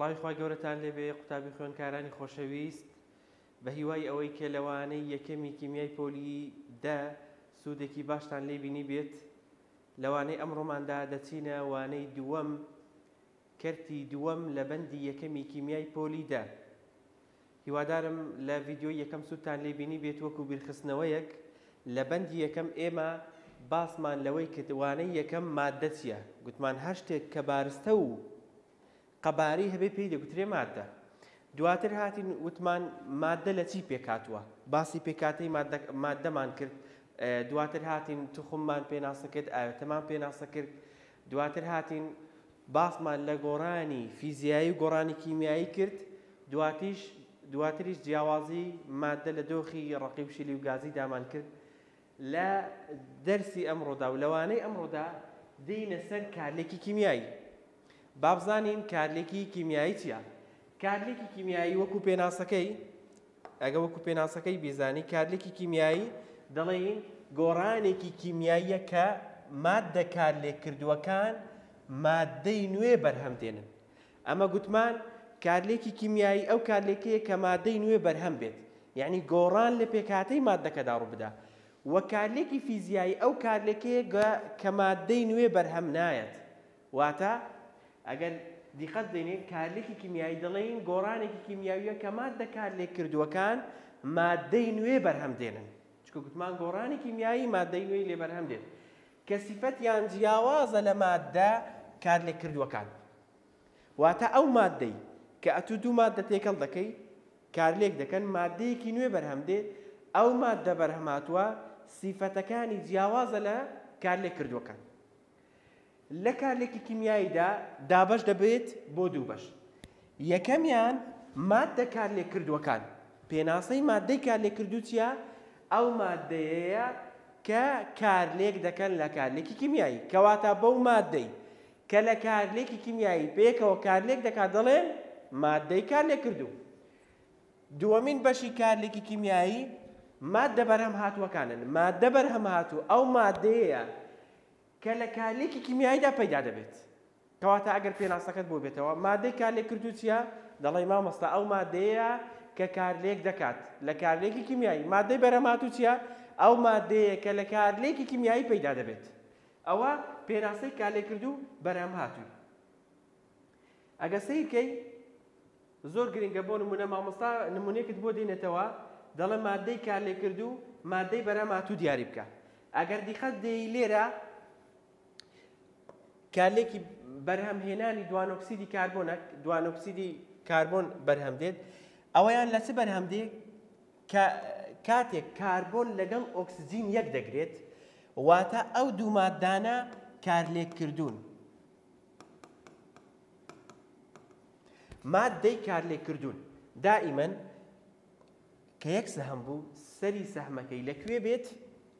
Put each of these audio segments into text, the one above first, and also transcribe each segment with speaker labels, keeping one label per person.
Speaker 1: سڵاوی خوای گەورەتان لێبێ قوتابی خوێندکارانی خۆشەویست بە هیوای ئەوەی کە لەوانەی یەکەمی کیمیای پۆلی دا سوودێکی باشتان لێ بینی بێت لەوانەی ئەمڕۆماندا دەچینە وانەی دووەم کەرتی دووەم لە بەندی یەکەمی کیمیای پۆلی دا هیوادارم لە ڤیدیۆی یەکەم سوودتان لێ بینی بێت وەکو بیرخستنەوەیەک لە بەندی یەکەم ئێمە باسمان لەوەی کە وانەی یەکەم ماددە چییە گوتمان هەر شتێک کە بارستە و قەباری هەبێ پێی دەگوترێ ماددە دواتر هاتین وتمان ماددە لە چی پێکاتوە باسی پێکاتەی ماددەمان کرد دواتر هاتین تخممان پێناسە کرد ئاوێتەمان پێناسە کرد دواتر هاتین باسمان لە گۆڕانی فیزیایی و گۆڕانی کیمیایی کرد دواتریش جیاوازی ماددە لە دۆخی ڕەقی و شیلی و گازی دامان کرد لە دەرسی ئەمڕۆدا و لەوانەی ئەمڕۆدا دێینە سەر کارلێکی کیمیایی بابزانین کارلێکی کیمیایی چییە کارلێکی کیمیایی وەکو پێناسەکەی ئەگە وەکو پێناسەکەی بیزانی کارلێکی کیمیایی دەڵێن گۆڕانێکی کیمیاییە کە ماددە کارلێککردووەکان ماددەی نوێ بەرهەم دێنن ئەمە گوتمان کارلێکی کیمیایی ئەو کارلێکەیە کە ماددەی نوێ بەرهەم بێت یعنی گۆڕان لە پێکاتەی ماددەکەدا ڕوو بدە و کارلێکی فیزیایی ئەو کارلێکەیە کە ماددەی نوێ بەرهەم نایەت واتە ئەگەر دیقەت دێنێت کارلێکی کیمیایی دەڵێن گۆڕانێکی کیمیاویە کە ماددە کارلێککردووەکان ماددەی نوێ بەرهەم دێنن چکە گوتمان گۆڕانی کیمیایی ماددەی نوێی لێ بەرهەم دێن کە سیفەتیان جیاوازە لە ماددە کارلێککردووەکان واتە ئەو ماددەی کە ئەتوو دوو ماددە تێکەڵ دەکەی کارلێک دەکەن ماددەیەکی نوێ بەرهەم دێت ئەو ماددە بەرهەماتوە سیفەتەکانی جیاوازە لە کارلێککردووەکان لە کارلێکی کیمیاییدا دابەش دەبێت بۆ دوو بەش یەکەمیان ماددە کارلێککردووەکان پێناسەی ماددەی کارلێککردوو چییە ئەو ماددەیەیە کە کارلێک دەکەن لە کارلێکی کیمیایی کەواتە بەو ماددەی کە لە کارلێکی کیمیایی پێکەوە کارلێک دەکات دەڵێن ماددەی کارلێککردوو دووەمین بەشی کارلێکی کیمیایی ماددە بەرهەم هاتووەکانن ماددە بەرهەم هاتوو ئەو ماددەیە کە لە کارلێکی کیمیاییدا پەیدا دەبێت کەواتە ئەگەر پێناسەکەت بۆ بێتەوە ماددەی کارلێککردوو چییە دەڵێ مامۆستا ئەو ماددەیە کە کارلێک دەکات لە کارلێکی کیمیایی ماددەی بەرهەم هاتوو چییە ئەو ماددەیە کە لە کارلێکی کیمیایی پەیدا دەبێت ئەوە پێناسەی کارلێککردوو بەرهەم هاتووی ئەگە سەیرکەی زۆر گرنگە بۆ نمونە مامۆستا نمونەیەکت بۆ دێنێتەوە دەڵێ ماددەی کارلێککردوو ماددەی بەرهەم هاتوو دیاری بکە ئەگەر دیقەت دێی لێرە کارلێکی بەرهەمهێنانی دوانۆکسیدی کاربۆنە دوانۆکسیدی کاربۆن بەرهەم دێت ئەوەیان لە چ بەرهەم دێت کە کاتێک کاربۆن لەگەڵ ئۆکسجین یەک دەگرێت واتە ئەو دوو ماددانە کارلێککردوون ماددەی کارلێککردوون دائیمەن کە یەک سەهم بوو سەری سەهمەکەی لەکوێ بێت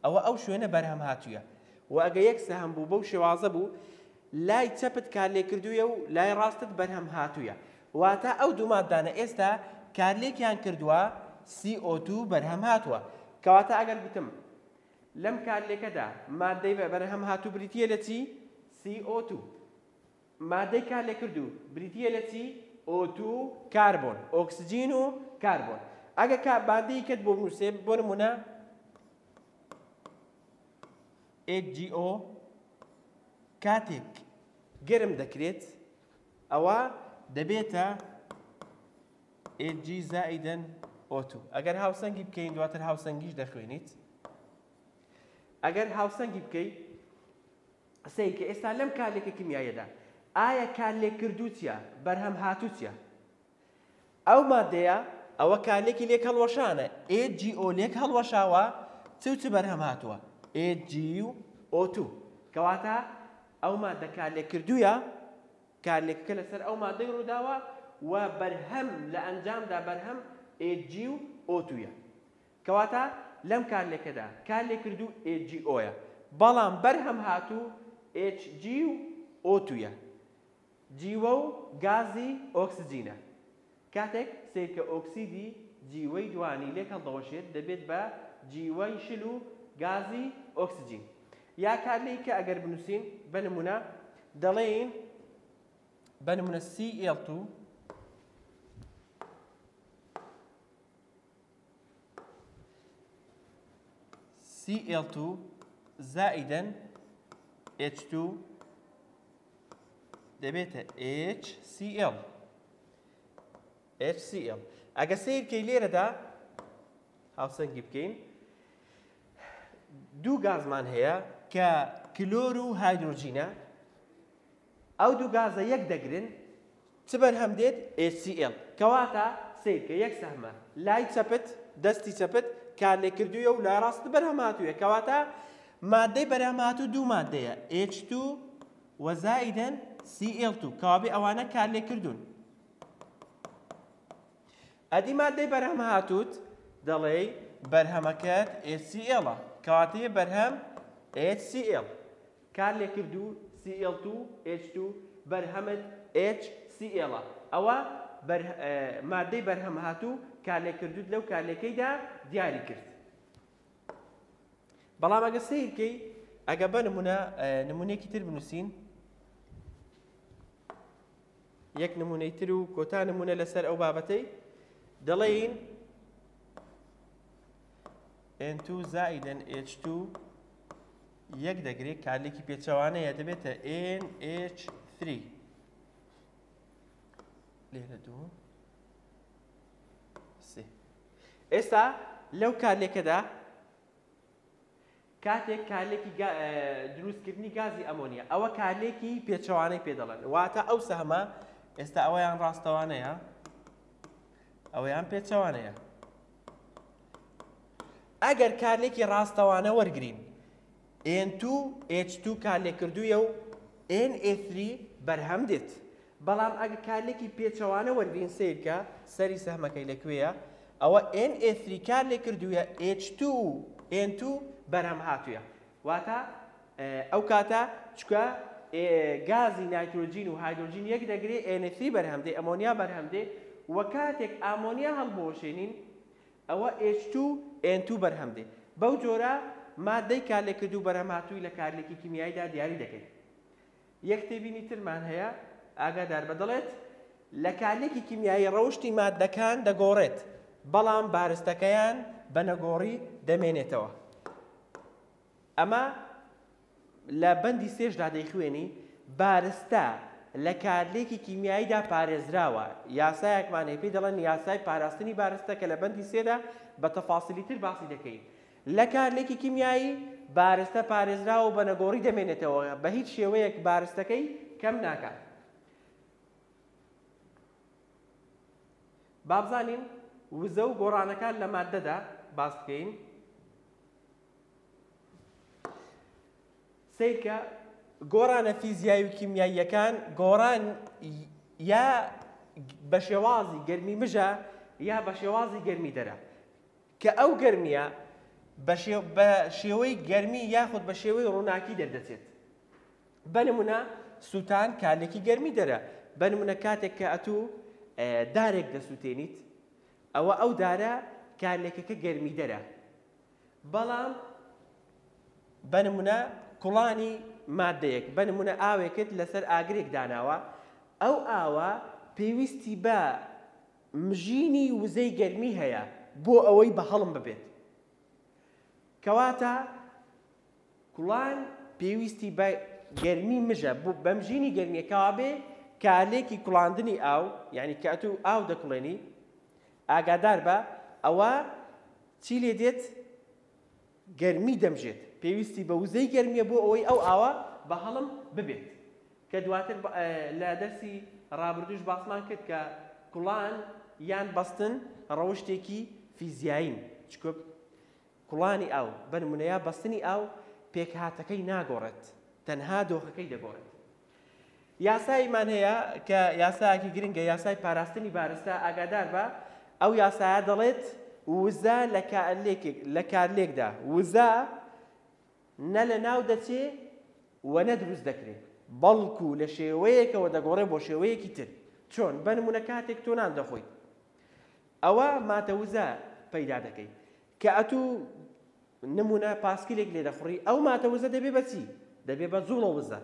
Speaker 1: ئەوە ئەو شوێنە بەرهەم هاتوویە و ئەگە یەک سەهم بوو بەو شێوازە بوو لای چەپت کارلێککردوویە و لای ڕاستت بەرهەم هاتوویە واتە ئەو دوو ماددانە ئێستا کارلێکیان کردووە CO2 بەرهەم هاتووە کەواتە ئەگەر گوتم لەم کارلێکەدا ماددەی بەرهەم هاتوو بریتیە لە چی CO2 ماددەی کارلێککردوو بریتیە لە چی O2 کاربۆن ئۆکسجین و کاربۆن ئەگە ماددەی کەت بۆ بنووسێ بۆ نمونە HGO کاتێک گەرم دەکرێت ئەوە دەبێتە Hg زائیدەن O2 ئەگەر هاوسەنگی بکەین دواتر هاوسەنگیش دەخوێنیت ئەگەر هاوسەنگی بکەیت سەیکە ئێستا لەم کارلێکە کیمیاییەدا ئایا کارلێک کردووتیە بەرهەم هاتووتیە ئەو مادەیە ئەوە کارلێکی لێک هەڵوەشانە AgO لێک هەڵوەشاوە چ بەرهەم هاتووە AgO2 کەواتە ئەو مادە کارلێک کردوویە کارلێکەکە لەسەر ئەو مادەی ڕووداوە و بەرهەم لە ئەنجامدا بەرهەم AgO2یە کەواتە لەم کارلێکەدا کارلێک کردو AgOیە بەڵام بەرهەم هاتوو HgO2یە جیوە و گازی ئۆکسجینە کاتێک سیرکە ئۆکسیدی جیوەی دوانی لێک هەڵدەوەشێت دەبێت بە جیوەی شل و گازی ئۆکسجین یا کارلێکی کە ئەگەر بنووسین بە نمونە دەڵێین بە نمونە Cl2 Cl2 زائداً H2 دەبێتە HCl ئەگە سیرکەی لێرەدا هاوسەنگی بکەین دوو گازمان هەیە کە کلۆر و هایدرۆجینە ئەو دوو گازە یەک دەگرن چ بەرهەم دێت HCl کەواتە سیرکە یەک سەهمە لای چەپت دەستی چەپت کارلێک کردوویە و لای ڕاست بەرهەم هاتوویە کەواتە مادەی بەرهەم هاتوو دوو مادەیە H2 و زائداً Cl2 کەوابێ ئەوانە کارلێک کردوون ئەدی مادەی بەرهەم هاتووت دەڵێ بەرهەمەکەت HClە کەواتەیە بەرهەم HCl کارلێک کردوو Cl2 H2 بەرهەمت HClە ئەوە مادەی بەرهەم هاتوو کارلێک کردووت لەو کارلێکەیدا دیاری کرد بەڵام ئەگە سیرکەی ئەگە بە نمونەیەکی تر بنووسین یەک نمونەی تر و کۆتا نمونە لەسەر ئەو بابەتەی دەڵێین N2 زائداً H2 یەک دەگرێت کارلێکی پێچەوانەیە دەبێتە NH3 لێرە دوو سێ ئێستا لەو کارلێکەدا کاتێک کارلێکی دروستکردنی گازی ئەمۆنیا ئەوە کارلێکی پێچەوانەی پێ دەڵێن واتە ئەو سەهمە ئێستا ئەوەیان ڕاستەوانەیە ئەوەیان پێچەوانەیە ئەگەر کارلێکی ڕاستەوانە وەرگرین N2 H2 کارلێک کردوویە و Na3 بەرهەم دێت بەڵام ئەگەر کارلێکی پێچەوانە وەرگرین سیرکە سەری سەهمەکەی لەکوێیە ئەوە Na3 کارلێک کردوویە H2 N2 بەرهەم هاتوویە واتە ئەو کاتە چکە گازی نایترۆجین و هایدرۆجین یەک دەگرێت Na3 بەرهەم دێ ئەمۆنیا بەرهەم دێ و کاتێک ئامۆنیا هەڵبۆشێنین ئەوە H2 N2 بەرهەم دێ بەو جۆرە مادەی کارلێک کردوو بەرهەم هاتووی لە کارلێکی کیمیاییدا دیاری دەکەین یەک تێبینی ترمان هەیە ئاگادار بە دەڵێت لە کارلێکی کیمیایی ڕەوشتی مادەکان دەگۆڕێت بەڵام بارستەکەیان بە نەگۆڕی دەمێنێتەوە ئەمە لە بەندی سێشدا دەیخوێنی بارستە لە کارلێکی کیمیاییدا پارێزراوە یاسایەکمان هەیە پێی دەڵێن یاسای پاراستنی بارستە کە لە بەندی سێدا بە تەفاسیلی تر باسی دەکەین لە کارلێکی کیمیایی بارستە پارێزراوە و بە نەگۆڕی دەمێنێتەوە بە هیچ شێوەیەک بارستەکەی کەم ناکات با بزانین وزە و گۆڕانەکان لە مادەدا باس بکەین سیرکە گۆڕانە فیزیایی و کیمیاییەکان گۆڕان یا بە شێوازی گەرمی مژە یا بە شێوازی گەرمی دەرە کە ئەو گەرمیە بە شێوەی گەرمی یاخود بە شێوەی ڕووناکی دەردەچێت بە نمونە سووتان کارلێکی گەرمی دەرە بە نمونە کاتێک کە ئەتوو دارێک دەسووتێنیت ئەوە ئەو دارە کارلێکەکە گەرمی دەرە بەڵام بە نمونە کوڵانی مادەیەک بە نمونە ئاوێکت لەسەر ئاگرێک داناوە ئەو ئاوە پێویستی بە مژینی وزەی گەرمی هەیە بۆ ئەوەی بە هەڵم ببێت کەواتە کوڵان پێویستی بە گەرمی مژە بە مژینی گەرمیەکەوە بێ کارلێکی کوڵاندنی ئاو یعنی کە ئەتوو ئاو دەکوڵێنی ئاگادار بە ئەوە چی لێ دێت گەرمی دەمژێت پێویستی بە وزەی گەرمیە بۆ ئەوەی ئەو ئاوە بە هەڵم ببێت کە دواتر لە دەرسی ڕابردوش باسمان کرد کە کوڵان یان بەستن ڕەوشتێکی فیزیایین چکە کوڵانی ئاو بە نمونەیە بەستنی ئاو پێکهاتەکەی ناگۆڕێت تەنها دۆخەکەی دەگۆڕێت. یاسایمان هەیە کە یاسایەکی گرنگە یاسای پاراستنی بارستە ئاگادار بە ئەو یاسایە دەڵێت وزە لە کارلێکدا وزە نە لە ناو دەچێ و نە دروست دەکرێت بەڵکو لە شێوەیەکەوە دەگۆڕێ بۆ شێوەیەکی تر. چۆن بە نمونە کاتێک تۆ نان دەخۆیت ئەوە ماتە وزە پەیدا دەکەیت کە ئەتوو نمونە پاسکیلێک لێ دەخڕی ئەو ماتە وزە دەبێ بەچی دەبێ بە جوڵە وزە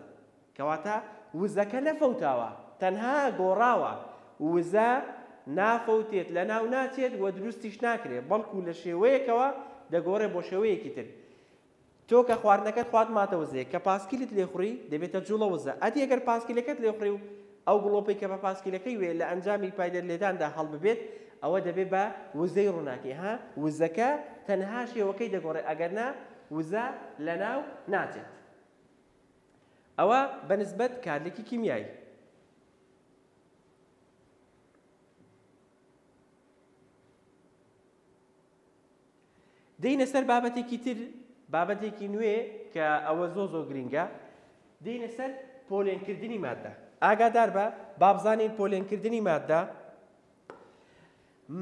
Speaker 1: کەواتە وزەکە نەفەوتاوە تەنها گۆڕاوە وزە نافەوتێت لە ناو ناچێت و دروستیش ناکرێت بەڵکو لە شێوەیەکەوە دەگۆڕێ بۆ شێوەیەکی تر. تۆ کە خواردنەکەت خوارد ماتە وزەیە کە پاسکیلت لێخوڕی دەبێتە جوڵە وزە ئەتی ئەگەر پاسکیلەکەت لێخوڕی و ئەو گڵۆپەی کە بە پاسکیلەکەی وێ لە ئەنجامی پایدەر لێداندا هەڵ ببێت ئەوە دەبێت بە وزەی ڕووناکی وزەکە تەنها شێوەکەی دەگۆڕێ ئەگەرنا وزە لە ناو ناچێت. ئەوە بەنسبەت کارلێکی کیمیایی. دەینە سەر بابەتێکی تر بابەتێکی نوێ کە ئەوە زۆ گرنگە دەینە سەر پۆلێنکردنی مادە. ئاگادار بە بابزانین پۆلێنکردنی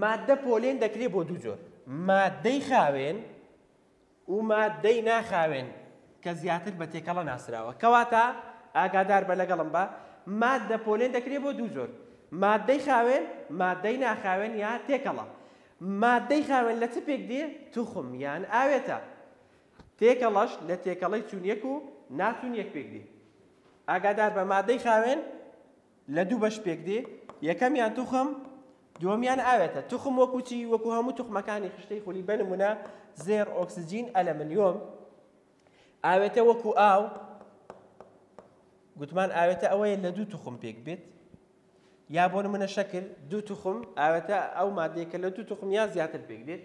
Speaker 1: مادە پۆلێن دەکرێت بۆ دوو جۆر مادەی خاوێن و مادەی ناخاوێن کە زیاتر بە تێکەڵە ناسراوە. کەواتە ئاگادار بە لەگەڵم بە مادە پۆلێن دەکرێت بۆ دوو جۆر مادەی خاوێن مادەی ناخاوێن یا تێکەڵە. مادەی خاوێن لە چ پێک دێ توخم یان ئاوێتە تێکەڵەش لە تێکەڵەی چونیەک و ناچونیەک پێک دێ. ئاگادار بە مادەی خاوێن لە دوو بەش پێک دێ یەکەمیان توخم دووەمیان ئاوێتە. توخم وەکو چی وەکو هەموو توخمەکانی خشتەی خولی بە نمونە زێر ئۆکسجین ئەلەمنیۆم. ئاوێتە وەکو ئاو گوتمان ئاوێتە ئەوەیە لە دوو توخم پێک بێت یا بۆ نمونە شەکر دوو توخم ئاوێتە ئەو مادەیەکە لە دوو توخم یا زیاتر پێک بێت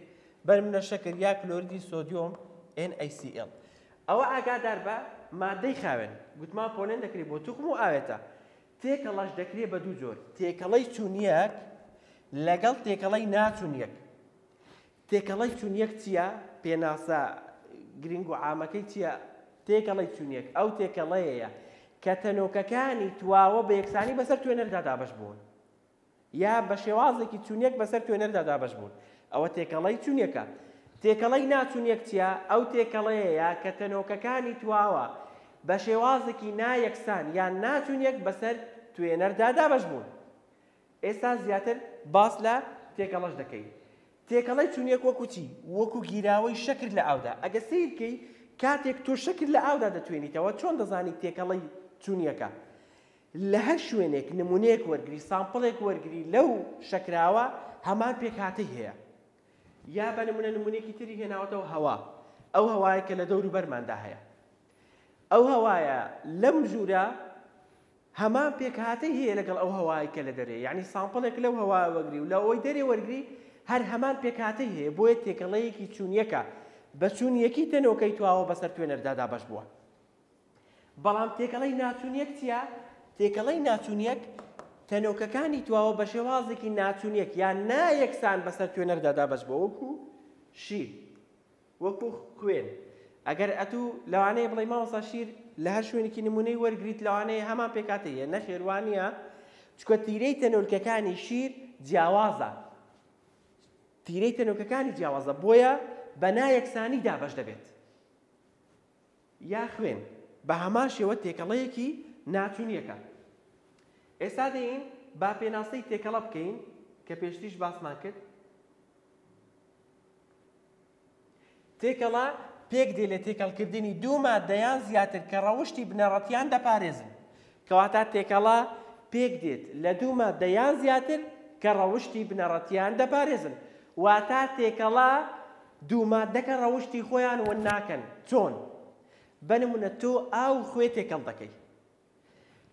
Speaker 1: بە نمونە شەکر یا کلۆریدی سۆدیۆم NaCl. ئەوە ئاگادار بە مادەی خاوێن گوتمان پۆلێن دەکرێت بۆ توخم و ئاوێتە. تێکەڵەش دەکرێت بە دوو جۆر تێکەڵەی چونیەک لەگەڵ تێکەڵەی ناچونیەک. تێکەڵەی چونیەک چییە پێناسە گرنگ و عامەکەی چییە؟ تێکەڵەی چونیەک ئەو تێکەڵەیەیە کە تەنۆکەکانی تواوە بە یەکسانی بەسەر توێنەردا دابەش بوون یا بە شێوازێکی چونیەک بەسەر توێنەردا دابەش بوون ئەوە تێکەڵەی چونیەکە. تێکەڵەی ناچونیەک چییە؟ ئەو تێکەڵەیەیە کە تەنۆکەکانی تواوە بە شێوازێکی نایەکسان یان ناچونیەک بەسەر توێنەردا دابەش بوون. ئێستا زیاتر باس لە تێکەڵەش دەکەین. تێکەڵەی چونیەک وەکو چی؟ وەکو گیراوەی شەکر لە ئاودا. ئەگە سیر بکەی کاتێک تۆ شەکر لە ئاودا دەتوێنیتەوە چۆن دەزانی تێکەڵەی چونیەکە؟ لە هەر شوێنێک نمونەیەک وەرگری سامپڵێک وەرگری لەو شەکراوە هەمان پێکهاتەی هەیە یا بە نمونە نمونەیەکی تری هێناوەتەوە هەوا ئەو هەوایە کە لە دەور و بەرماندا هەیە ئەو هەوایە لەم ژوورە هەمان پێکهاتەی هەیە لەگەڵ ئەو هەوایی کە لە دەرێ یعنی سامپڵێک لەو هەوایە وەرگری و لە ئەوەی دەرێ وەرگری هەر هەمان پێکهاتەی هەیە بۆیە تێکەڵەیەکی چونیەکە بە چونیەکی تەنۆکەی تواوە بەسەر توێنەردا دابەش بووە. بەڵام تێکەڵەی ناچونیەک چییە؟ تێکەڵەی ناچونیەک تەنۆکەکانی تواوە بە شێوازێکی ناچونیەک یان نایەکسان بەسەر توێنەردا دابەش بووە وەکو شیر وەکو خوێن. ئەگەر ئەتوو لەوانەیە بڵێ مامۆستا شیر لە هەر شوێنێکی نمونەی وەرگریت لەوانەیە هەمان پێکهاتەی هەیە نەخێوانیە چکە تیرەی تەنۆکەکانی شیر جیاوازە تیرەی تەنۆکەکانی جیاوازە بۆیە بە نایەکسانی دابەش دەبێت یا خوێن بە هەمان شێوە تێکەڵەیەکی ناچونیەکە. ئێستا دەین با پێناسەی تێکەڵە بکەین کە پێشتیش باسمان کرد. تێکەڵە پێک دێ لە تێکەڵکردنی دوو مادەیان زیاتر کە ڕەوشتی بنەڕەتیان دەپارێزن. کەواتە تێکەڵە پێک دێت لە دوو مادەیان زیاتر کە ڕەوشتی بنەڕەتیان دەپارێزن. واتە تێکەڵە دوو مادەکە ڕەوشتی خۆیان ون ناکەن. چۆن؟ بنمونە تۆ ئاو خوێ تێکەڵ دەکەی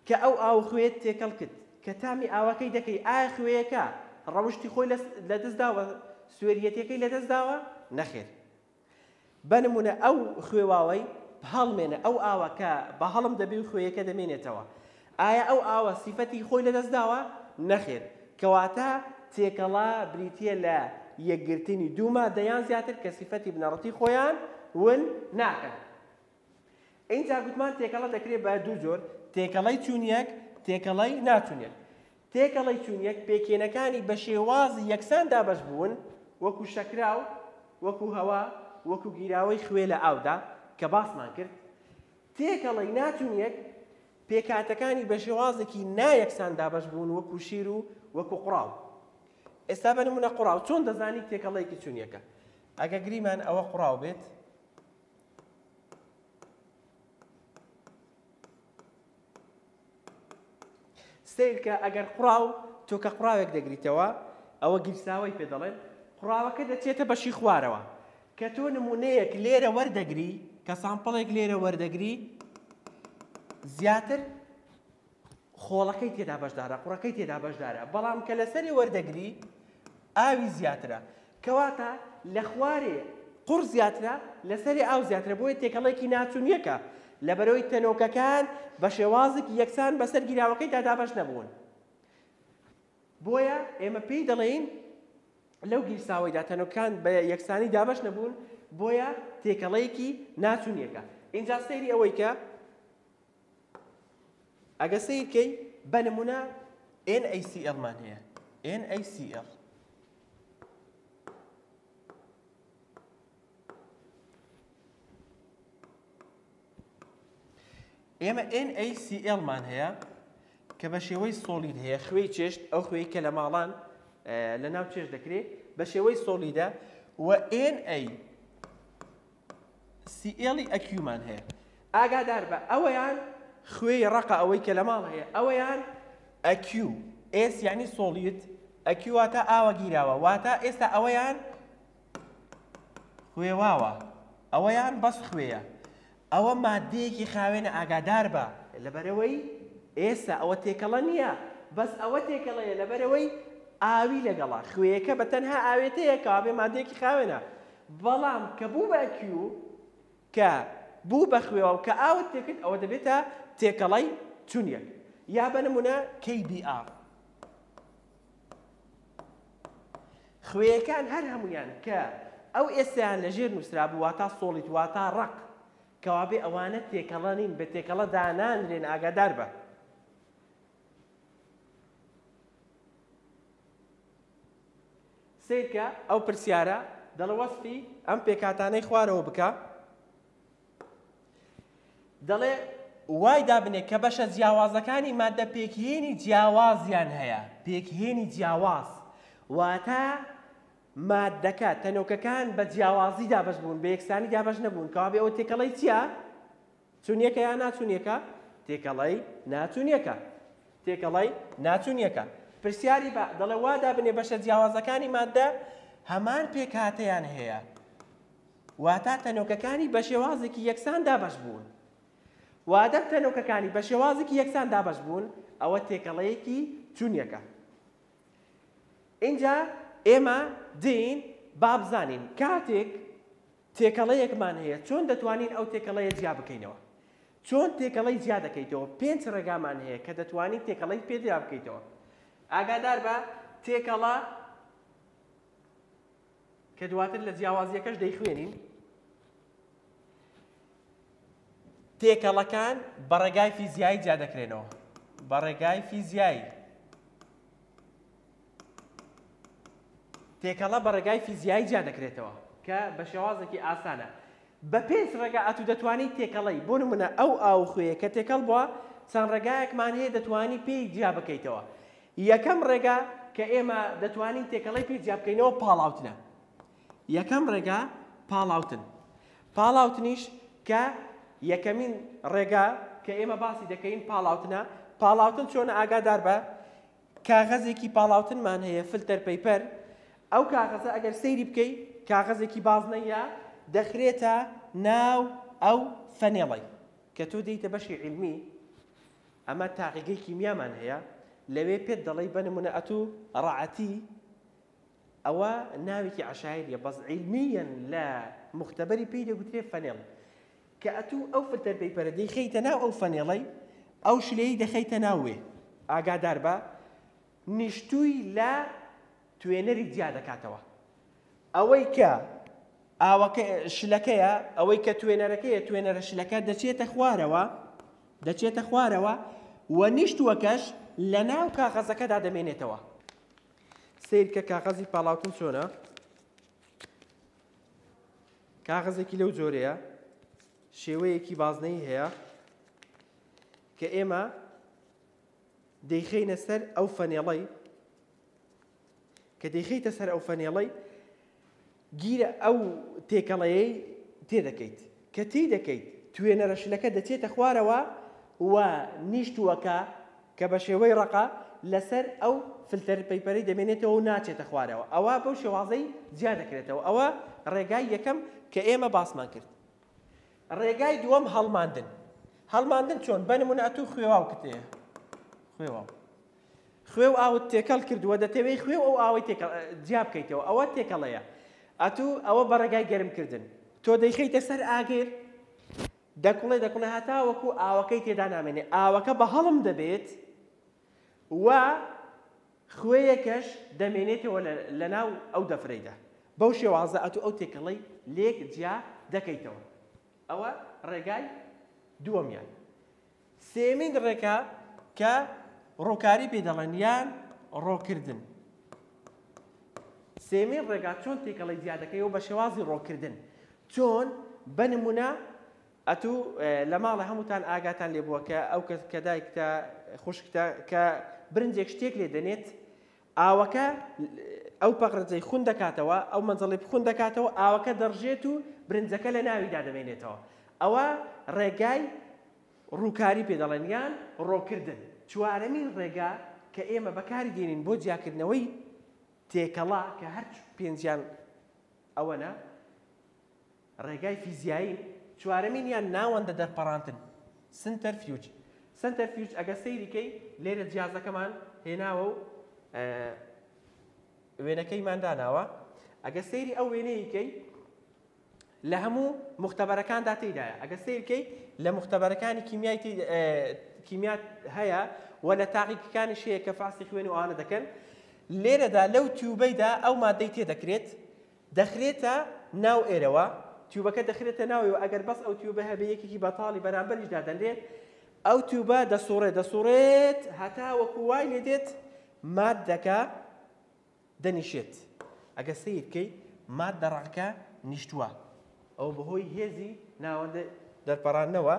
Speaker 1: کە ئەو ئاو خوێ تێکەڵ کرد کە تامی ئاوەکەی دەکەی ئایا خوێیەکە ڕەوشتی خۆی لە دەستداوە سوێریەتەکەی لە دەستداوە؟ نەخێر. بنمونە ئەو خوێواوەی هەڵمێنە ئەو ئاوە کە بە هەڵم دەبێ و خوێیەکە دەمێنێتەوە ئایا ئەو ئاوە سیفەتی خۆی لەدەست داوە؟ نەخێر کەواتە تێکەڵا بریتیە لە یەکگرتنی دوو مادەیان زیاتر کە سیفەتی بنەڕەتی خۆیان ون ناکەن. اینجا گوتمان تێکەڵە دەکرێت بە دوو جۆر تێکەڵەی چوونیەک تێکەڵەی ناچوونیەک. تێکەڵەی چوونیەک پێکێنەکانی بە شێوازی یەکسان دابەش بوون وەکو شەکراو وەکو هەوا وەکو گیراوەی خوێ لە ئاودا کە باسمان کرد. تێکەڵەی ناچوونیەک پێکاتەکانی بە شێوازێکی نایەکسان دابەش بوون وەکو شیر و وەکو قوڕاو. ئێستا بە نمونە قوڕاو چۆن دەزانی تێکەڵەیەکی چوونیەکە؟ ئەگە گریمان ئەوە قوڕاو بێت سیرکە ئەگەر قوڕاو تۆ کە قوڕاوێک دەگریتەوە ئەوە گیرساوی پێ دەڵێن قوڕاوەکە دەچێتە بەشی خوارەوە کە تۆ نمونەیەک لێرە وەردەگری کە سامپڵێک لێرە وەردەگری زیاتر خۆڵەکەی تێدا بەشدارە قوڕەکەی تێدا بەشدارە بەڵام کە لەسەری وەردەگری ئاوی زیاترە کەواتە لە خوارێ قوڕ زیاترە لەسەری ئاو زیاترە بۆیە تێکەڵێکی ناچوونیەکە لەبەرەوەی تەنۆکەکان بە شێوازێکی یەکسان بەسەر گیراوەکەیدا دابەش نەبوون. بۆیە ئێمە پێی دەڵێین لەو گیرساوەیدا تەنۆکەکان بە یەکسانی دابەش نەبوون بۆیە تێکەڵەیەکی ناچوونیەکە. اینجا سەیری ئەوەی کە ئەگە سیرکەی بە نمونە NaCl مان هەیە NaCl ئێمە NaCl مان هەیە کە بە شێوەی سۆلید هەیە خوێی چێشت ئەو خوێی کە لە ماڵان لە ناو چێشت دەکرێت بە شێوەی سۆلیدە و NaCl ئەکیومان هەیە ئاگادار بە ئەوەیان خوێی ڕقە ئەوەی کە لە ماڵ هەیە ئەوەیان ئەکیو S یعنی سۆلید ئەکیو واتە ئاوە گیراوە واتە ئێستا ئەوەیان خوێواوە ئەوەیان بەس خوێیە ئەوە مادەیەکی خاوێنە ئاگادار بە لەبەرەوەی ئێستا ئەوە تێکەڵە نییە بەس ئەوە تێکەڵەیە لەبەرەوەی ئاوی لەگەڵا خوێیەکە بە تەنها ئاوێتەیە کابێ مادەیەکی خاوێنە بەڵام کە بوو بە ئەکیو کە بوو بە خوێوە و کە ئاوت تێکرد ئەوە دەبێتە تێکەڵەی چوونیەک یا بە نمونە KBr خوێیەکان هەر هەمویان کە ئەو ئێستایان لەژێر نووسرا بوو واتە سۆڵیت واتە ڕق کەوابێ ئەوانە تێکەڵە نین بە تێکەڵە دانانرێن ئاگادار بە. سیرکە ئەو پرسیارە دەڵە وەسفی ئەم پێکاتانەی خوارەوە بکە دەڵێ وای دابنێ کە بەشە جیاوازەکانی مادە پێکهێنی جیاوازیان هەیە پێکهێنی جیاواز واتە مادەکە تەنۆکەکان بە جیاوازی دابەش بوون بە یەکسانی دابەش نەبوون کەوابێ ئەوە تێکەڵەی چییە؟ چوونیەکە یان ناچوونیەکە؟ تێکەڵەی ناچوونیەکە تێکەڵەی ناچوونیەکە. پرسیاری بە دەڵێ وا دابنێ بەشە جیاوازەکانی مادە هەمان پێکهاتەیان هەیە واتە تەنۆکەکانی بە شێوازێکی یەکسان دابەش بوون وادە تەنۆکەکانی بە شێوازێکی یەکسان دابەش بوون ئەوە تێکەڵەیەکی چوونیەکە. اینجا ئێمە دین با بزانین کاتێک تێکەڵەیەکمان هەیە چۆن دەتوانین ئەو تێکەڵەیە جیا بکەینەوە چۆن تێکەڵەی جیا دەکەیتەوە 5 ڕێگامان هەیە کە دەتوانین تێکەڵەی پێ جیا بکەیتەوە. ئاگادار بە تێکەڵە کە دواتر لە جیاوازیەکەش دەیخوێنین تێکەڵەکان بە ڕێگای فیزیایی جیا دەکرێنەوە بە ڕێگای فیزیایی تێکەڵە بە ڕێگای فیزیایی جیا دەکرێتەوە کە بە شێوازێکی ئاسانە بە 5 ڕێگا ئەتو دەتوانیت تێکەڵەی بۆ نمونە ئەو ئاو خوێیە کە تێکەڵ بووە چەند ڕێگایەکمان هەیە دەتوانی پێی جیا بکەیتەوە. یەکەم ڕێگا کە ئێمە دەتوانین تێکەڵەی پێی جیا بکەینەوە پاڵاوتنە یەکەم ڕێگا پاڵاوتنیش کە یەکەمین ڕێگا کە ئێمە باسی دەکەین پاڵاوتن چۆنە ئاگادار بە کاغەزێکی پاڵاوتنمان هەیە فلتەر پەیپەر ئەو کاغەزە ئەگەر سەیری بکەی کاغەزێکی بازنەیە دەخرێتە ناو ئەو فەنێڵەی کە تۆ دەیتە بەشی علمی ئەمە تاقیگەی کیمیامان هەیە لەوێ پێت دەڵێ بە نمونە ئەتوو ڕەعەتی ئەوە ناوێکی عەشایریە بەس عیلمیەن لە مختەبەری پێی دەگوترێت فەنێڵ کە ئەتوو ئەو فلتەر پەیپەرە دەیخەیتە ناو ئەو فەنێڵەی ئەو شلەیەی دەخەیتە ناوێ ئاگادار بە نیشتووی لە توێنەری جیا دەکاتەوە ئەوەی کە ئاوەکە شلەکەیە ئەوەی کە توێنەرەکەیە توێنەرە شلەکە دەچێتە خوارەوە و نیشتووەکەش لە ناو کاغەزەکەدا دەمێنێتەوە سیر کە کاغەزی پاڵاوتن چۆنە کاغەزێکی لەو جۆرەیە شێوەیەکی بازنەی هەیە کە ئێمە دەیخەینە سەر ئەو فەنێڵەی کە دەیخەیتە سەر ئەو فەنێڵەی گیرە ئەو تێکەڵەیەی تێدەکەیت کە دەکەیت توێنەرە شلەکە دەچێتە خوارەوە و نیشتووەکە کە بە شێوەی ڕقە لەسەر ئەو فلتەر پەیپەرەی دەمێنێتەوە و ناچێتە خوارەوە ئەوە بەو شێوازەی جیا دەکرێتەوە ئەوە ڕێگای یەکەم کە ئێمە باسمان کرد ڕێگای دووەم هەڵماندن چۆن بەنمونە ئەتوو خوێواو کتەیە خوێو ئاوت تێکەڵ کردووە دەتەوێت خوێو ئەو ئاوەی جیا بکەیتەوە ئەوە تێکەڵەیە ئەتوو ئەوە بە ڕێگای گەرمکردن تۆ دەیخەیتە سەر ئاگێر دەکوڵێ هەتاوەکو ئاوەکەی تێدا نامێنێ ئاوەکە بە هەڵم دەبێت و خوێیەکەش دەمێنێتەوە لە ناو ئەو دەفرەیدا بەو شێوازە ئەتوو ئەو تێکەڵەی لێک جیا دەکەیتەوە ئەوە ڕێگای دووەمیان سێمین ڕێگا کە ڕۆکاری پێ دەڵێن یان ڕۆکردن سێمین ڕێگا چۆن تێکەڵی جیا دەکەیەوە بە شێوازی ڕۆکردن چۆن بەنمونە ئەتوو لە ماڵە هەمووتان ئاگاتان لێ بووە کە ئەو کە دایکتە خوشکتە کە برنجێک شتێک لێ دەنێت ئاوەکە ئەو پەقرەجەی خون دەکاتەوە ئەو مەنجەڵی خون دەکاتەوە ئاوەکە دەڕژێت و برنجەکە لە ناویدا دەمێنێتەوە ئەوە ڕێگای ڕووکاری پێ دەڵێن یان ڕۆکردن چوارەمین ڕێگا کە ئێمە بەکاری دێنین بۆ جیاکردنەوەی تێکەڵا کە هەر پێنجیان ئەوەنە ڕێگای فیزیایی چوارەمینیان ناوەندە دەرپەڕاندن سنتەرفیوج ئەگە سەیریکەی لێرە جیازەکەمان هێناوە و وێنەکەیمان داناوە ئەگە سەیری ئەو وێنەیەکەی لە هەموو مختبەرەکاندا تێدایە ئەگە سەیرکەی لە مختبەرەکانی کیمیات هەیە و لە تاقیکەکانی شەیە کە فاسی خوێن و ئانە دەکەن لێرەدا لەو تیوبەیدا ئەو مادەی تێدەکرێت دەخرێتە ناو ئێرەوە تیوبەکە دەخرێتە ناوەوە ئەگەر بەس ئەو تیوبە هەبێ یەکێکی بەتاڵی بەرامبەریشدا دەنرێت ئەو تیوبە دەسوڕێت هەتا وەکو وای لێ دێت مادەکە دەنیشێت ئەگە سەیرکەی مادە ڕەقەکە نیشتووە ئەو بەهۆی هێزی ناوەندە دەرپەڕاندنەوە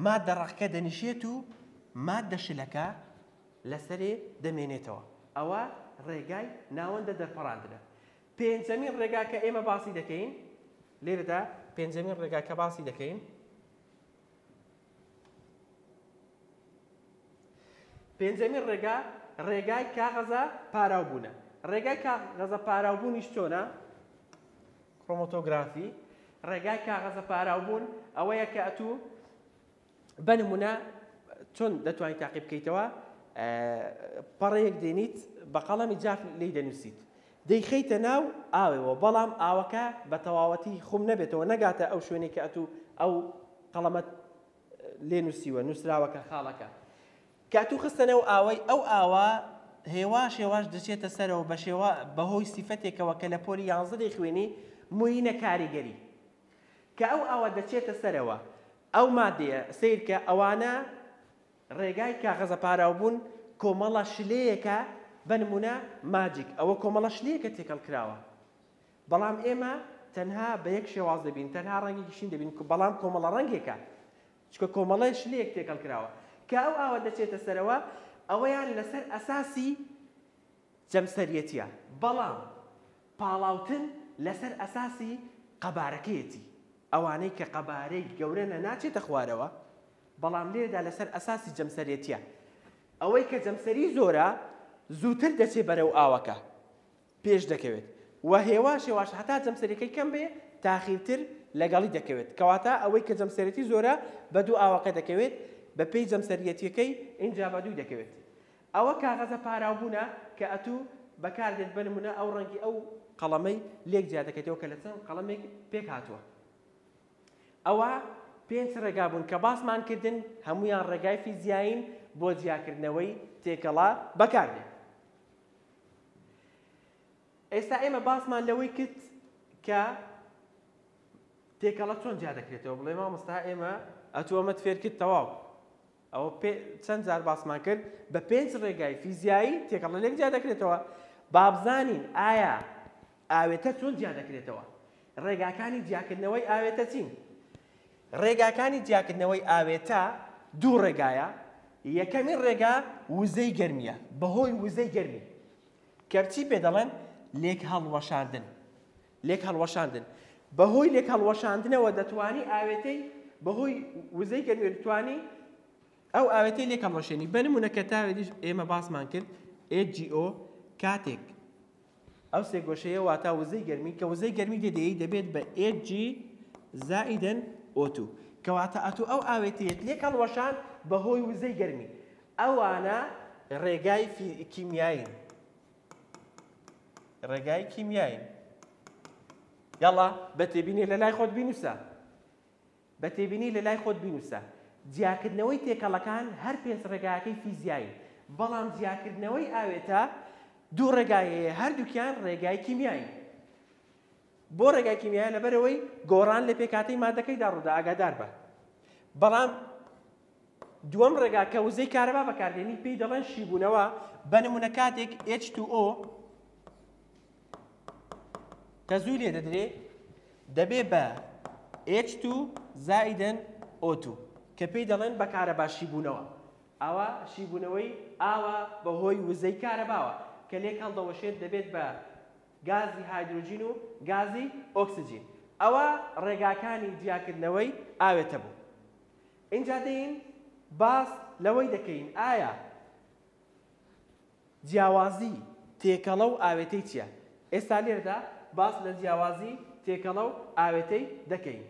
Speaker 1: مادە ڕەقەکە دەنیشێت و مادە شلەکە لەسەرێ دەمێنێتەوە ئەوە ڕێگای ناوەندە دەرپەڕاندنە پێنجەمین ڕێگا کە ئێمە باسی دەکەین لێرەدا پێنجەمین ڕێگا کە باسی دەکەین پێنجەمین ڕێگا ڕێگای کاغەزە پاراوبوونە ڕێگای کاغەزە پاراوبوونیش چۆنە کڕۆمۆتۆگرافی ڕێگای کاغەزە پاراوبوون ئەوەیە کە ئەتوو بەنمونە چۆن دەتوانیت تاقی بکەیتەوە پەڕەیەک دێنیت بە قەڵەمی جاف لێی دەنووسیت دەیخەیتە ناو ئاوێەوە بەڵام ئاوەکە بە تەواوەتی خوم نەبێتەوە نەگاتە ئەو شوێنێک کە ئەتوو ئەو قەڵەمەت لێ نووسیوە نووسراوەکە خاڵەکە کاتوو خستنەوە ئاوەی ئەو ئاوە هێواش دەچێتە سەرەوە بەهۆی سیفەتێکەوە کە لە پۆلی 11 دەیخوێنی موینە کاریگەری کە ئەو ئاوە دەچێتە سەرەوە ئەو مادەیە سیرکە ئەوانە ڕێگای کاغەزە پاراوبوون کۆمەڵە شلەیەکە بەنمونە ماجیک ئەوە کۆمەڵە شلەیەکە تێکەڵ کراوە بەڵام ئێمە تەنها بە یەک شێواز دەبین تەنها ڕەنگێکیشین دەبین بەڵام کۆمەڵە ڕەنگێکە چکە کۆمەڵەی شلەیەک تێکەڵ کراوە کە ئەو ئاوە دەچێتە سەرەوە ئەوەیان لەسەر ئەساسی جەمسەریەتیە بەڵام پاڵاوتن لەسەر ئەساسی قەبارەکەیەتی ئەوانەی کە قەبارەی گەورەنە ناچێتە خوارەوە بەڵام لێرەدا لەسەر ئەساسی جەمسەریەتیە ئەوەی کە جەمسەری زۆرە زووتر دەچێت بەرەو ئاوەکە پێش دەکەوێت و هێواش هەتا جەمسەریەکەی کەم بێ تاخیرتر لەگەڵی دەکەوێت کەواتە ئەوەی کە جەمسەریەتی زۆرە بە دوو ئاوەکە دەکەوێت بە پێی جەمسەریەتیەکەی اینجا بە دوو دەکەوێت ئەوە کاغەزە پاراوبوونە کە ئەتوو بەکاردێت بنمونە ئەو ڕەنگی ئەو قەڵەمەی لێک جیا دەکەیتەوە کە لە چەند قەڵەمێک پێک هاتووە ئەوە پێنج ڕێگا بوون کە باسمان کردن هەمویان ڕێگای فیزیایین بۆ جیاکردنەوەی تێکەڵا بەکاردێن. ئێستا ئێمە باسمان لەوەی کرد کە تێکەڵە چۆن جیا دەکرێتەوە. بڵێ مامۆستا ئێمە ئەتووەمەت فێر کرد تەواو. ئەوە چەند جار باسمان کرد بە پێنج ڕێگای فیزیایی تێکەڵە لێک جیا دەکرێتەوە. با بزانین ئایا ئاوێتە چۆن جیا دەکرێتەوە. ڕێگاکانی جیاکردنەوەی ئاوێتە چین؟ ڕێگاکانی جیاکردنەوەی ئاوێتە دوو ڕێگایە. یەکەمین ڕێگا وزەی گەرمیە، بەهۆی وزەی گەرمی کە چی پێ دەڵێن؟ لێک هەڵوەشاندن. لێک هەڵوەشاندن بەهۆی لێک هەڵوەشاندنەوە دەتوانی ئاوێتەی بەهۆی وزەی گەرمی دەتوانی ئەو ئاوێتەی لێک هەڵوەشێنی. بە نمونە کە تاوێتیش ئێمە باسمان کرد HGO کاتێک ئەو سێ گۆشەیە واتە وزەی گەرمی کە وزەی گەرمی دەدەیە دەبێت بە Hg زائیدەن O2 کەواتە ئەتوو ئەو ئاوێتەیەت لێک هەڵوەشان بەهۆی وزەی گەرمی. ئەوانە ڕێگای کیمیاین. ڕێگای کیمیاین. یاڵا بەتێبینی لە لای خۆت بینوسە. بەتێبینی لە لای خۆت بینوسە. جیاکردنەوەی تێکەڵەکان هەر پێنج ڕێگایەکەی فیزیایی، بەڵام جیاکردنەوەی ئاوێتە دوو ڕێگایەیە، هەردووکیان ڕێگای کیمیایی. بۆ ڕێگای کیمیایی لەبەرەوەی گۆڕان لە پێکاتەی مادەکەیدا ڕوودا ئاگادار بە. بەڵام دووەم ڕێگا کە وزەی کارەبا بەکاردێنی پێی دەڵێن شیبوونەوە. بە نمونە کاتێک H2O تەزووی لێ دەدرێ دەبێ بە H2 زائیدەن O2 کە پێی دەڵێن بە کارەبا شیبوونەوە. ئەوە شیبوونەوەی ئاوە بەهۆی وزەی کارەباوە کە لێک هەڵدەوەشێت دەبێت بە گازی هایدرۆژین و گازی ئۆکسجین. ئەوە ڕێگاکانی جیاکردنەوەی ئاوێتە بوو. اینجا دەین باس لەوەی دەکەین ئایا جیاوازی تێکەڵە و ئاوێتەی چییە؟ ئێستا لێرەدا باس لە جیاوازی تێکەڵە و ئاوێتەی دەکەین.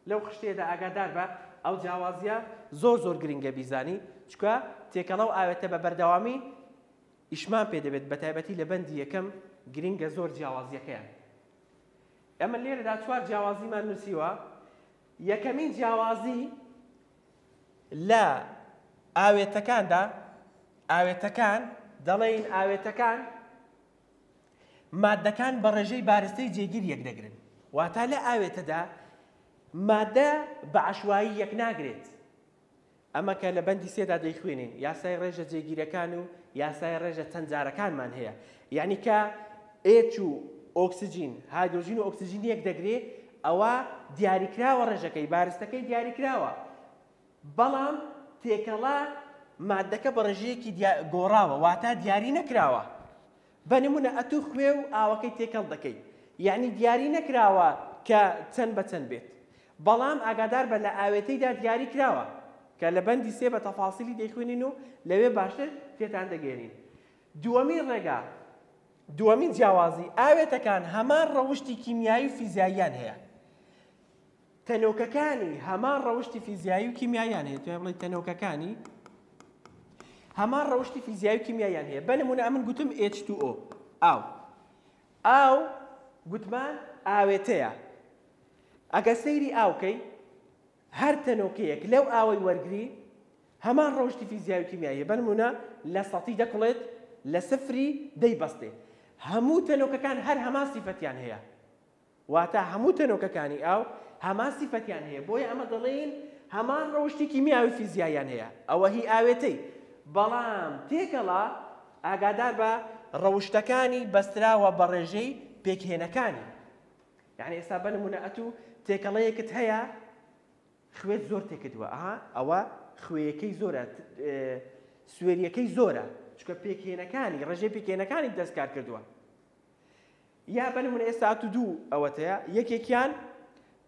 Speaker 1: لەو خشتێدا ئاگادار بە ئەو جیاوازیە زۆر گرنگە بیزانی چکە تێکەڵە و ئاوێتە بە بەردەوامی ئیشمان پێ دەبێت بە تایبەتی لە بەندی یەکەم گرنگە زۆر جیاوازیەکەیان. ئەمە لێرەدا چوار جیاوازیمان نووسیوە. یەکەمین جیاوازی لە ئاوێتەکاندا ئاوێتەکان دەڵێن ئاوێتەکان مادەکان بە ڕێژەی بارستەی جێگیر یەک دەگرن. واتە لە ئاوێتەدا مادە بە عەشوایی یەک ناگرێت. ئەمە کە لە بەندی سێدا دەیخوێنین یاسای ڕێژە جێگیرەکان و یاسای ڕێژە چەندجارەکانمان هەیە. یعنی کە H و ئۆکسجین هایدرۆژین و ئۆکسجین یەک دەگرێت ئەوە دیاریکراوە ڕێژەکەی بارستەکەی دیاریکراوە. بەڵام تێکەڵا مادەکە بە ڕێژەیەکی گۆڕاوە واتە دیاری نەکراوە. بە نمونە ئەتوو خوێ و ئاوەکەی تێکەڵ دەکەی یعنی دیاری نەکراوە کە چەند بە چەند بێت. بەڵام ئاگادار بە لە ئاوێتەیدا دیاری کراوە کە لە بەندی سێ بە تەفاسیلی دەیخوێنین و لەوێ باشتر تێتان دەگەێنین. دووەمین ڕێگا دووەمین جیاوازی ئاوێتەکان هەمان ڕەوشتی کیمیایی و فیزیاییان هەیە. تەنۆکەکانی هەمان ڕەوشتی فیزیایی و کیمیاییان هەیە. توێ بڵێ تەنۆکەکانی هەمان ڕەوشتی فیزیایی و کیمیاییان هەیە. بە نمونە ئەمن گوتم H2O ئاو گوتمان ئاوێتەیە. ئەگە سەیری ئاوکەی هەر تەنۆکەیەک لەو ئاوەی وەرگری هەمان ڕەوشتی فیزیایی و کیمیاییە. بە نمونە لە سەتی دەکڵێت لە سفری دەیبەستێ. هەموو تەنۆکەکان هەر هەمان سیفەتیان هەیە. واتە هەموو تەنۆکەکانی ئاو هەمان سیفەتیان هەیە. بۆیە ئەمە دەڵێن هەمان ڕەوشتی کیمیایی و فیزیاییان هەیە. ئەوە هی ئاوێتەی. بەڵام تێکەڵا ئاگادار بە ڕەوشتەکانی بەستراوە بە ڕێژەی پێکهێنەکانی. یعنی ئێستا بە نمونە ئەتوو تێکەڵەیەکت هەیە خوێت زۆر تێکردووە ئەوە خوێیەکەی زۆرە سوێریەکەی زۆرە چکە پێکهێنەکانی ڕێژەی پێکهێنەکانی دەستکار کردووە. یا بە نمونە ئێستا ئەتوو دوو ئەوەتەیە یەکێکیان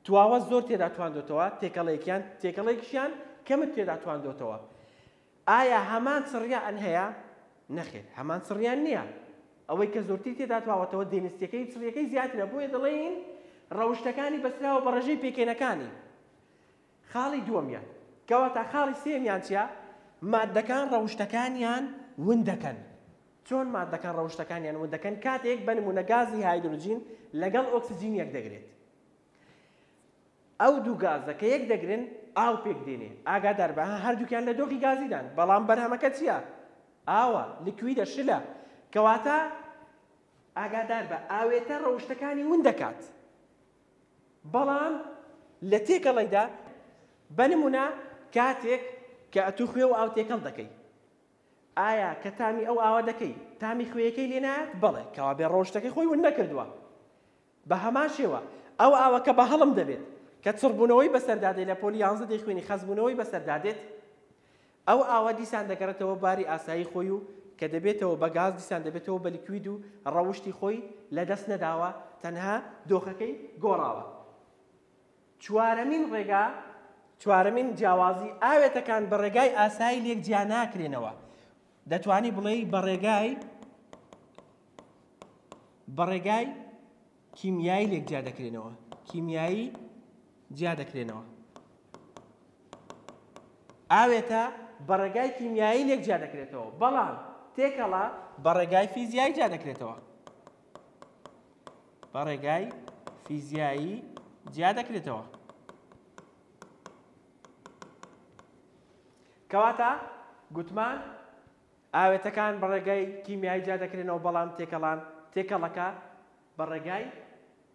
Speaker 1: تواوە زۆر تێدا تواندۆتەوە تێکەڵەیەکیان کەمت تێدا تواندۆتەوە. ئایا هەمان چڕیان هەیە؟ نەخێر هەمان چڕیان نییە. ئەوەی کە زۆرتی تێدا تواوەتەوە دێنستیەکەی چڕیەکەی زیاترە. بۆیە دەڵێن ڕەوشتەکانی بەستراوە بە ڕێژەی پێکهێنەکانی. خاڵی دووەمیان کەواتە خاڵی سێمیان چییە؟ مادەکان ڕەوشتەکانیان ون دەکەن. چۆن مادەکان ڕەوشتەکانیان ون دەکەن؟ کاتێک بە نمونە گازی هایدرۆژین لەگەڵ ئۆکسجین یەک دەگرێت. ئەو دوو گازە کە یەک دەگرن ئاو پێک دێنێ ئاگادار بە هەردووکیان لە دۆخی گازیدان بەڵام بەرهەمەکە چییە؟ ئاوە لیکویدە شلە کەواتە ئاگادار بە ئاوێتە ڕەوشتەکانی ون دەکات بەڵام لە تێکەڵیدا بەنمونە کاتێک کە ئەتوو خوێ و ئاو تێکەڵ دەکەی ئایا کە تامی ئەو ئاوە دەکەی تامی خوێیەکەی لێ نایەت؟ بەڵێ کەوا بێ ڕۆژتەکەی خۆی ون نەکردووە بە هەمان شێوە ئەو ئاوەکە بە هەڵم دەبێت کە چڕبوونەوەی بەسەردادێت لە پۆلی 11 دەیخوێنی خەزبوونەوەی بەسەردادێت ئەو ئاوە دیسان دەگەڕێتەوە باری ئاسایی خۆی و کە دەبێتەوە بە گاز دیسان دەبێتەوە بە لیکوید و ڕەوشتی خۆی لەدەست نەداوە تەنها دۆخەکەی گۆڕاوە. چوارەمین جیاوازی ئاوێتەکان بە ڕێگای ئاسایی لێک جیا ناکرێنەوە. دەتوانی بڵێ بە ڕێگای کیمیایی لێک جیا دەکرێنەوە. کیمیایی جیا دەکرێنەوە. ئاوێتە بە ڕێگای کیمیایی لێک جیا دەکرێتەوە بەڵام تێکەڵا بە ڕێگای فیزیایی جیا دەکرێتەوە. بە ڕێگای فیزیایی جیا دەکرێتەوە. کەواتە گوتمان ئاوێتەکان بە ڕێگای کیمیایی جیا دەکرێنەوە بەڵام تێکەڵەکە بە ڕێگای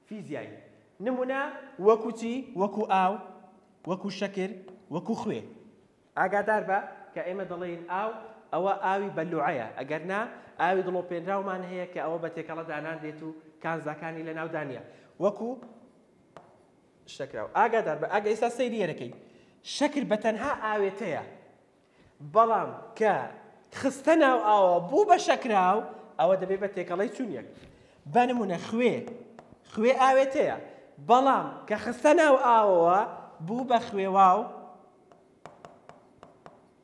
Speaker 1: فیزیایی. نمونە وەکو چی؟ وەکو ئاو، وەکو شەکر، وەکو خوێ. ئاگادار بە کە ئێمە دەڵێن ئاو ئەوە ئاوی بەلوعەیە ئەگەر نا ئاوی دڵۆپێنراومان هەیە کە ئەوە بە تێکەڵە دانان دێت و کانزاکانی لە ناودانیە وەکو شەکراو. ئاگادار بە ئاگە ئێستا سەیری ئێرەکەی شەکر بە تەنها ئاوێتەیە بەڵام کە خستە ناو ئاوە بوو بە شەکراو ئەوە دەبێت بە تێکەڵەی چوونیەک. بەنمونە خوێ ئاوێتەیە بەڵام کە خستە ناو ئاوەوە بوو بە خوێواو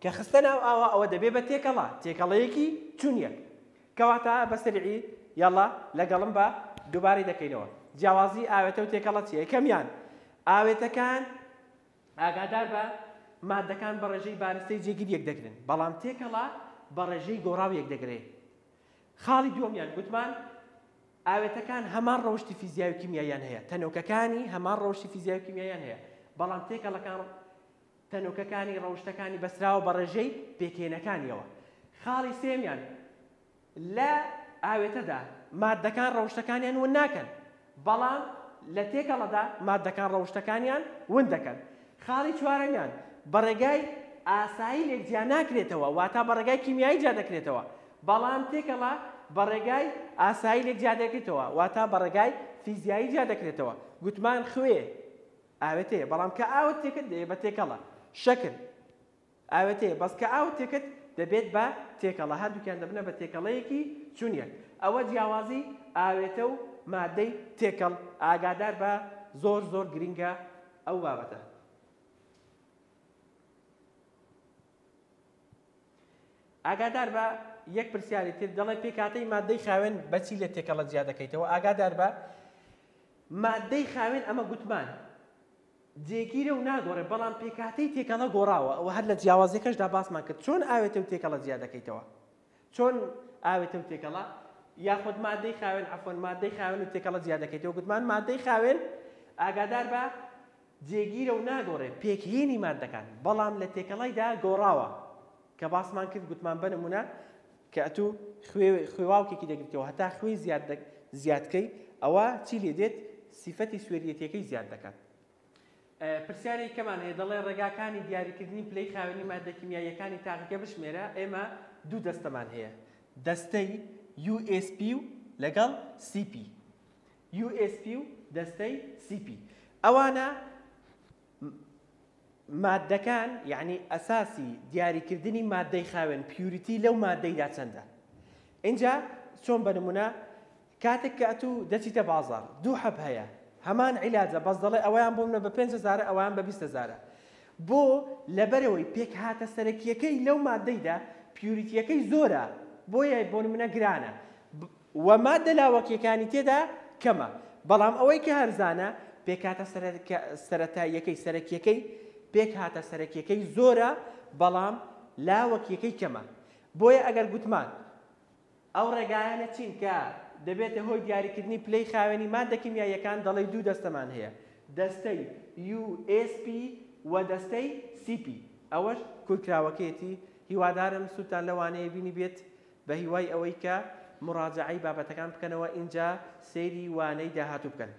Speaker 1: کە خستە ناو ئاوە ئەوە دەبێت بە تێکەڵەیەکی چوونیەک. کەواتە بەسەرعی یاڵا لەگەڵم بە دووبارەی دەکەینەوە. جیاوازی ئاوێتە و تێکەڵە چیە؟ یەکەمیان ئاوێتەکان ئاگادار بە مادەکان بە ڕێژەی بارستەی جێگیر یەک دەگرن بەڵام تێکەڵە بە ڕێژەی گۆڕاو یەک دەگرێت. خاڵی دووەمیان گوتمان ئاوێتەکان هەمان ڕەوشتی فیزیایی و کیمیاییان هەیە تەنۆکەکانی هەمان ڕەوشتی فیزیایی و کیمیاییان هەیە بەڵام تێکەڵەکان تەنۆکەکانی ڕەوشتەکانی بەسراوە بە ڕێژەی پێکهێنەکانیەوە. خاڵی سێمیان لە ئاوێتەدا مادەکان ڕەوشتەکانیان ون ناکەن بەڵام لە تێکەڵەدا مادەکان ڕەوشتەکانیان ون دەکەن. خاڵی چوارەمیان بە ڕێگای ئاسایی لێک جیا ناکرێتەوە واتە بە ڕێگای کیمیایی جیا دەکرێتەوە بەڵام تێکەڵە بە ڕێگای ئاسایی لێک جیا دەکرێتەوە واتە بە ڕێگای فیزیایی جیا دەکرێتەوە. گوتمان خوێ ئاوێتەیە بەڵام کە ئاوت تێکرد دەبێت بە تێکەڵە. شەکر ئاوێتەیە بەس کە ئاوت تێکرد دەبێت بە تێکەڵە. هەردووکیان دەبنە بە تێکەڵەیەکی چوونیەک. ئەوە جیاوازی ئاوێتە و مادەی تێکەڵ. ئاگادار بە زۆر گرینگە ئەو بابەتە. ئاگادار بە یەک پرسیاری تر دەڵێ پێکاتەی مادەی خاوێن بەچی لە تێکەڵە جیا دەکەیتەوە. ئاگادار بە مادەی خاوێن ئەمە گوتمان جێگیرە و ناگۆڕێ بەڵام پێکاتەی تێکەڵە گۆڕاوە. ئەوە هەر لە جیاوازیەکەشدا باسمان کرد چۆن ئاوێتە و تێکەڵە جیا دەکەیتەوە. چۆن ئاوێتە و تێکەڵە یاخود مادەی خاوێن مادەی خاوێن و تێکەڵە جیا دەکەیتەوە. گوتمان مادەی خاوێن ئاگادار بە جێگیرە و ناگۆڕێ پێکهێنی مادەکان بەڵام لە تێکەڵەیدا گۆڕاوە کە باسمان کرد. گوتمان بنمونە کە ئەتوو خوێواوکێکی دەگرێتەوە هەتا خوێی زیادکەی ئەوە چی لێ دێت؟ سیفەتی سوێریەتیەکەی زیاد دەکات. پرسیاری کەمان هەیە دەڵێ ڕێگاکانی دیاریکردنی پلەی خاوێنی مادە کیمیاییەکانی تاقیکە بشمێرە. ئێمە دوو دەستەمان هەیە دەستەی USP و لەگەڵ CP. USP و دەستەی CP ئەوانە مادەکان یعنی ئەساسی دیاریکردنی مادەی خاوێن پیوریتی لەو مادەیدا چەندە. اینجا چۆن بەنمونە کاتێک کە ئەتوو دەچیتە بازاڕ دوو حەب هەیە هەمان عیلاجە بەس دەڵێ ئەویان بۆ منە بە 5,000 ئەویان بە 20,000 بۆ لەبەرەوەی پێک هاتە سەرەکیەکەی لەو مادەیدا پیوریتیەکەی زۆرە بۆیە بۆ نمونە گرانە و مادە لاوەکیەکانی تێدا کەمە بەڵام ئەوەی کە هەرزانە پێک هاتە سەرەکیەکەی پێک هاتە سەرەکیەکەی زۆرە بەڵام لاوەکیەکەی کەمە. بۆیە ئەگەر گوتمان ئەو ڕێگایانە چین کە دەبێتە هۆی دیاریکردنی پلەی خاوێنی مادە کیمیاییەکان دەڵێ دوو دەستەمان هەیە دەستەی USP و دەستەی CP ئەوەش کورتراوەکەیەتی هیوادارم سوتان لەوانەیە بینی بێت بە هیوای ئەوەی کە مڕاجعەی بابەتەکان بکەنەوە اینجا سەیری وانەی داهاتوو بکەن.